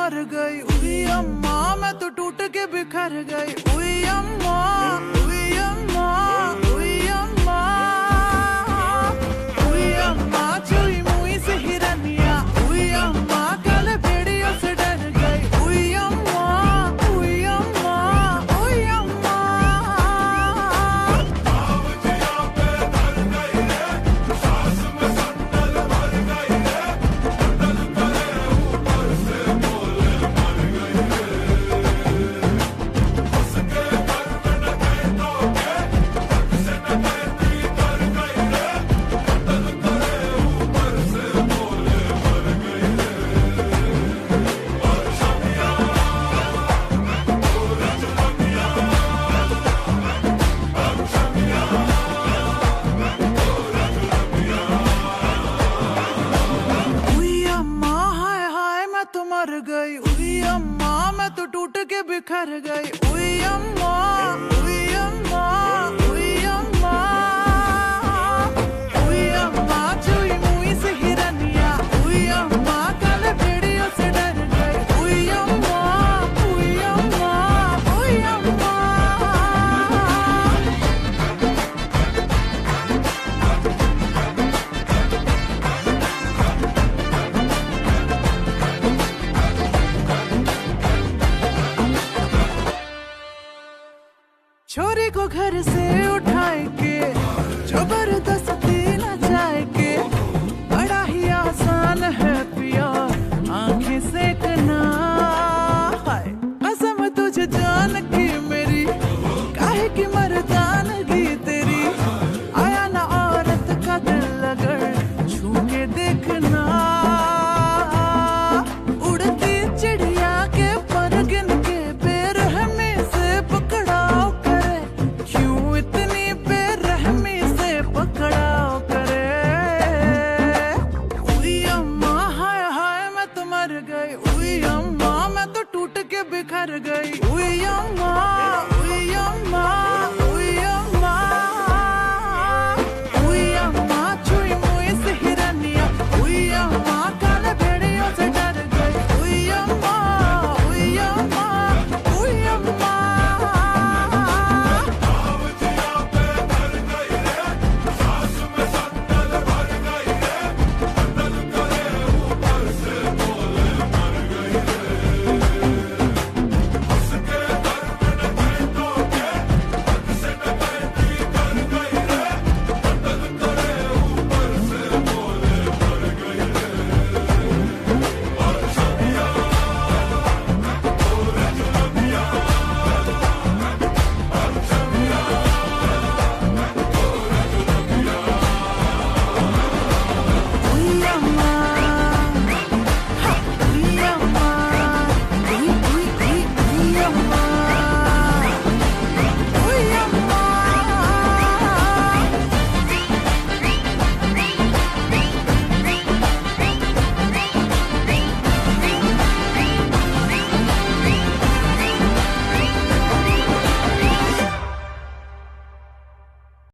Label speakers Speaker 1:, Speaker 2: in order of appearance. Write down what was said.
Speaker 1: मर गई। उई अम्मा मैं तो टूट के बिखर गई। उई अम्मा, उई अम्मा, उई अम्मा, उई अम्मा चुई मुई से हिरनिया। उई अम्मा कल भेड़ियों से डर गई। उई अम्मा, उई अम्मा, उई अम्मा। मर गई। उई अम्मा मैं तो टूट के बिखर गई। उई अम्मा, उई अम्मा, उई अम्मा, उई अम्मा चुई मुई से हिरनिया। उई अम्मा कल भेड़ियों से डर गई। उई अम्मा, उई अम्मा, उई अम्मा। छोरी को घर से उठाए के जबरदस्ती न जाए के, बड़ा ही आसान है पिया आंखें सेकना। हाय कसम तुझे जान की मेरी, काहे की मर्दानगी तेरी। आया ना औरत का दिल अगर छू के देखना। उड़ती चिड़िया के पर गिन के बेरहमी से पकड़ाओ करे। क्यों इतनी बेरहमी से पकड़ाओ करे। उई अम्मा हाय हाय मैं तो मर गई। उई अम्मा मैं तो टूट के बिखर गई। उई अम्मा।